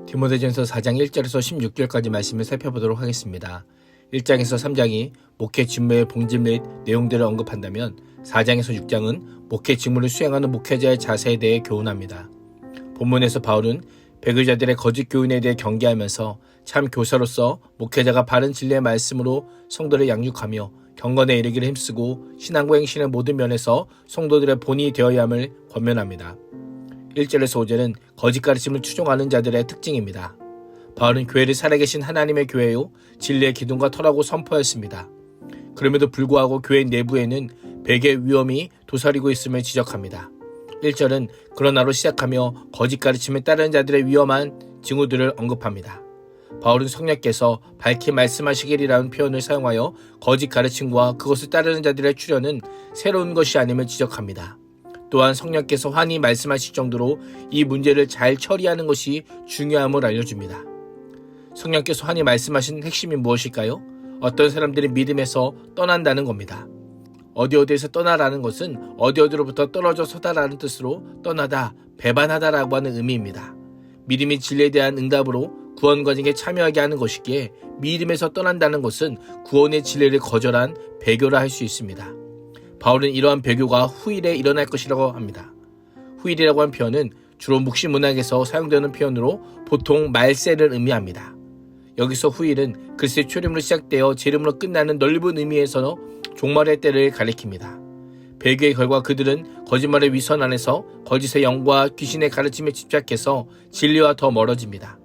디모데전서 4장 1절에서 16절까지 말씀을 살펴보도록 하겠습니다. 1장에서 3장이 목회 직무의 본질 및 내용들을 언급한다면 4장에서 6장은 목회 직무를 수행하는 목회자의 자세에 대해 교훈합니다. 본문에서 바울은 배교자들의 거짓 교훈에 대해 경계하면서 참 교사로서 목회자가 바른 진리의 말씀으로 성도를 양육하며 경건에 이르기를 힘쓰고 신앙과 행실의 모든 면에서 성도들의 본이 되어야 함을 권면합니다. 1절에서 5절은 거짓 가르침을 추종하는 자들의 특징입니다. 바울은 교회를 살아계신 하나님의 교회요 진리의 기둥과 터라고 선포했습니다. 그럼에도 불구하고 교회 내부에는 배교의 위험이 도사리고 있음을 지적합니다. 1절은 그러나로 시작하며 거짓 가르침에 따르는 자들의 위험한 징후들을 언급합니다. 바울은 성령께서 밝히 말씀하시기리라는 표현을 사용하여 거짓 가르침과 그것을 따르는 자들의 출현은 새로운 것이 아님을 지적합니다. 또한 성령께서 환히 말씀하실 정도로 이 문제를 잘 처리하는 것이 중요함을 알려줍니다. 성령께서 환히 말씀하신 핵심이 무엇일까요? 어떤 사람들이 믿음에서 떠난다는 겁니다. 어디에서 떠나라는 것은 어디로부터 떨어져 서다라는 뜻으로 떠나다, 배반하다라고 하는 의미입니다. 믿음이 진리에 대한 응답으로 구원 과정에 참여하게 하는 것이기에 믿음에서 떠난다는 것은 구원의 진리를 거절한 배교라 할 수 있습니다. 바울은 이러한 배교가 후일에 일어날 것이라고 합니다. 후일이라고 하는 표현은 주로 묵시 문학에서 사용되는 표현으로 보통 말세를 의미합니다. 여기서 후일은 글쎄 초림으로 시작되어 재림으로 끝나는 넓은 의미에서 종말의 때를 가리킵니다. 배교의 결과 그들은 거짓말의 위선 안에서 거짓의 영과 귀신의 가르침에 집착해서 진리와 더 멀어집니다.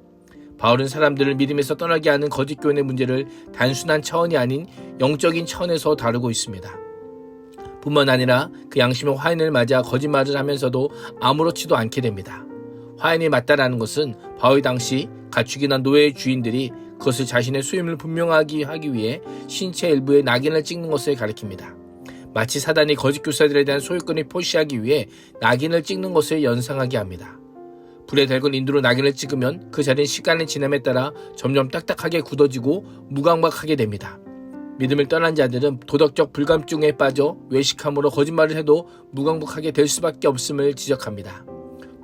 바울은 사람들을 믿음에서 떠나게 하는 거짓 교훈의 문제를 단순한 차원이 아닌 영적인 차원에서 다루고 있습니다. 뿐만 아니라 그 양심의 화인을 맞아 거짓말을 하면서도 아무렇지도 않게 됩니다. 화인이 맞다라는 것은 바울 당시 가축이나 노예의 주인들이 그것을 자신의 수임을 분명하게 하기 위해 신체 일부에 낙인을 찍는 것을 가리킵니다. 마치 사단이 거짓 교사들에 대한 소유권을 표시하기 위해 낙인을 찍는 것을 연상하게 합니다. 불에 달군 인두로 낙인을 찍으면 그 자리는 시간의 지남에 따라 점점 딱딱하게 굳어지고 무감각하게 됩니다. 믿음을 떠난 자들은 도덕적 불감증에 빠져 외식함으로 거짓말을 해도 무감각하게 될 수밖에 없음을 지적합니다.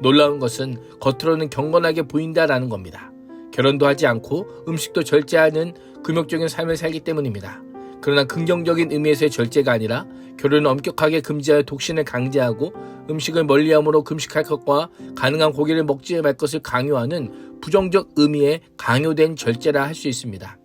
놀라운 것은 겉으로는 경건하게 보인다라는 겁니다. 결혼도 하지 않고 음식도 절제하는 금욕적인 삶을 살기 때문입니다. 그러나 긍정적인 의미에서의 절제가 아니라 결혼을 엄격하게 금지하여 독신을 강제하고 음식을 멀리함으로 금식할 것과 가능한 고기를 먹지 말 것을 강요하는 부정적 의미의 강요된 절제라 할 수 있습니다.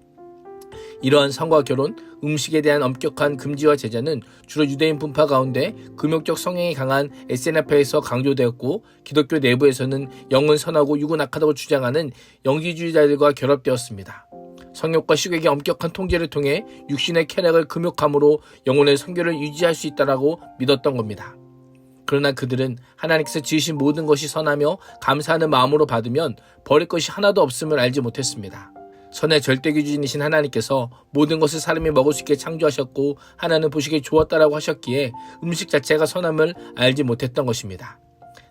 이러한 성과 결혼, 음식에 대한 엄격한 금지와 제재는 주로 유대인 분파 가운데 금욕적 성향이 강한 SNF에서 강조되었고 기독교 내부에서는 영은 선하고 육은 악하다고 주장하는 영지주의자들과 결합되었습니다. 성욕과 식욕의 엄격한 통제를 통해 육신의 쾌락을 금욕함으로 영혼의 성결을 유지할 수 있다고 믿었던 겁니다. 그러나 그들은 하나님께서 지으신 모든 것이 선하며 감사하는 마음으로 받으면 버릴 것이 하나도 없음을 알지 못했습니다. 선의 절대기준이신 하나님께서 모든 것을 사람이 먹을 수 있게 창조하셨고 하나는 보시기에 좋았다라고 하셨기에 음식 자체가 선함을 알지 못했던 것입니다.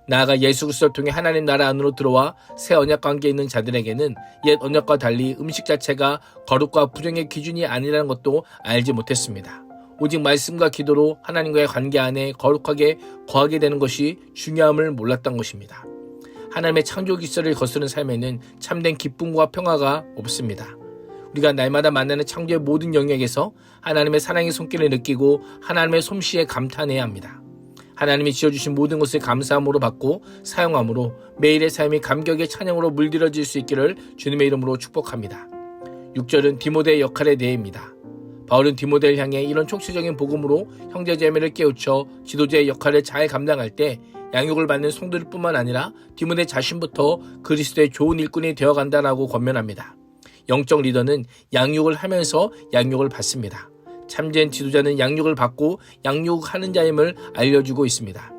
나아가 예수 그리스도를 통해 하나님 나라 안으로 들어와 새 언약 관계에 있는 자들에게는 옛 언약과 달리 음식 자체가 거룩과 부정의 기준이 아니라는 것도 알지 못했습니다. 오직 말씀과 기도로 하나님과의 관계 안에 거룩하게 거하게 되는 것이 중요함을 몰랐던 것입니다. 하나님의 창조 기술을 거스르는 삶에는 참된 기쁨과 평화가 없습니다. 우리가 날마다 만나는 창조의 모든 영역에서 하나님의 사랑의 손길을 느끼고 하나님의 솜씨에 감탄해야 합니다. 하나님이 지어주신 모든 것을 감사함으로 받고 사용함으로 매일의 삶이 감격의 찬양으로 물들어질 수 있기를 주님의 이름으로 축복합니다. 6절은 디모데의 역할에 대해입니다. 바울은 디모데를 향해 이런 총체적인 복음으로 형제자매를 깨우쳐 지도자의 역할을 잘 감당할 때 양육을 받는 성도들 뿐만 아니라 디모데 자신부터 그리스도의 좋은 일꾼이 되어간다라고 권면합니다. 영적 리더는 양육을 하면서 양육을 받습니다. 참된 지도자는 양육을 받고 양육하는 자임을 알려주고 있습니다.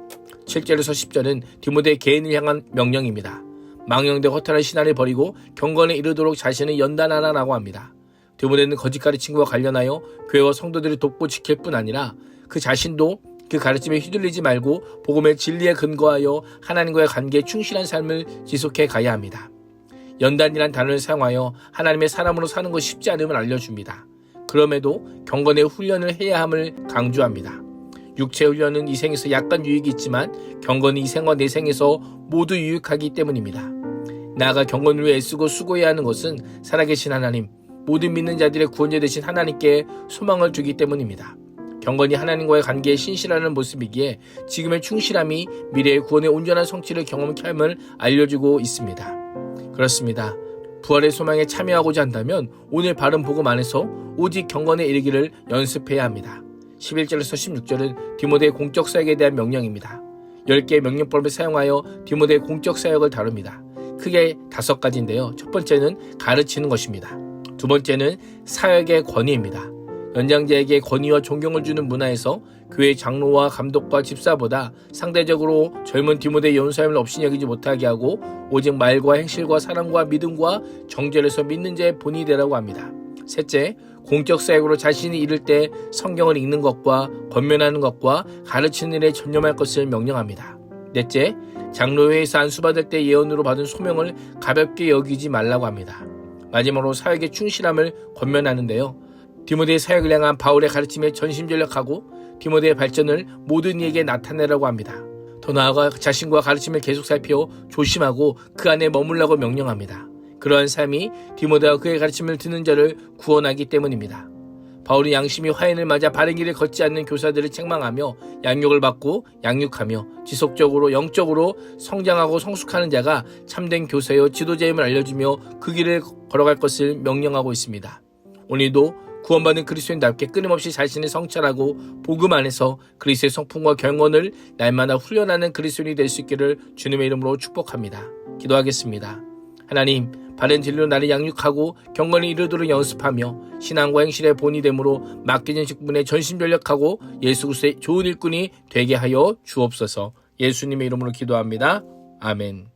7절에서 10절은 디모데 개인을 향한 명령입니다. 망령되 허탄한 신화를 버리고 경건에 이르도록 자신을 연단하라라고 합니다. 디모데는 거짓 가르침과 관련하여 교회와 성도들을 돕고 지킬 뿐 아니라 그 자신도 그 가르침에 휘둘리지 말고 복음의 진리에 근거하여 하나님과의 관계에 충실한 삶을 지속해 가야 합니다. 연단이란 단어를 사용하여 하나님의 사람으로 사는 것이 쉽지 않음을 알려줍니다. 그럼에도 경건의 훈련을 해야 함을 강조합니다. 육체 훈련은 이 생에서 약간 유익이 있지만 경건은 이 생과 내 생에서 모두 유익하기 때문입니다. 나아가 경건을 위해 애쓰고 수고해야 하는 것은 살아계신 하나님, 모든 믿는 자들의 구원자 되신 하나님께 소망을 두기 때문입니다. 경건이 하나님과의 관계에 신실하는 모습이기에 지금의 충실함이 미래의 구원의 온전한 성취를 경험케 함을 알려주고 있습니다. 그렇습니다. 부활의 소망에 참여하고자 한다면 오늘 바른 복음 안에서 오직 경건에 이르기를 연습해야 합니다. 11절에서 16절은 디모데의 공적 사역에 대한 명령입니다. 10개의 명령법을 사용하여 디모데의 공적 사역을 다룹니다. 크게 5가지인데요. 첫 번째는 가르치는 것입니다. 두 번째는 사역의 권위입니다. 연장자에게 권위와 존경을 주는 문화에서 교회 장로와 감독과 집사보다 상대적으로 젊은 디모데의 연소함을 없이 여기지 못하게 하고 오직 말과 행실과 사랑과 믿음과 정죄에서 믿는 자의 본이 되라고 합니다. 셋째, 공적 사역으로 자신이 이를 때 성경을 읽는 것과 권면하는 것과 가르치는 일에 전념할 것을 명령합니다. 넷째, 장로회에서 안수받을 때 예언으로 받은 소명을 가볍게 여기지 말라고 합니다. 마지막으로 사역의 충실함을 권면하는데요. 디모데의 사역을 향한 바울의 가르침에 전심전력하고 디모데의 발전을 모든 이에게 나타내라고 합니다. 더 나아가 자신과 가르침을 계속 살펴 조심하고 그 안에 머물라고 명령합니다. 그러한 삶이 디모데와 그의 가르침을 듣는 자를 구원하기 때문입니다. 바울은 양심이 화인을 맞아 바른 길을 걷지 않는 교사들을 책망하며 양육을 받고 양육하며 지속적으로 영적으로 성장하고 성숙하는 자가 참된 교사여 지도자임을 알려주며 그 길을 걸어갈 것을 명령하고 있습니다. 오늘도 구원받은 그리스도인답게 끊임없이 자신을 성찰하고 복음 안에서 그리스도의 성품과 경건을 날마다 훈련하는 그리스도인이 될 수 있기를 주님의 이름으로 축복합니다. 기도하겠습니다. 하나님, 바른 진리로 나를 양육하고 경건을 이루도록 연습하며 신앙과 행실의 본이 되므로 맡겨진 직분에 전심전력하고 예수 그리스도의 좋은 일꾼이 되게 하여 주옵소서. 예수님의 이름으로 기도합니다. 아멘.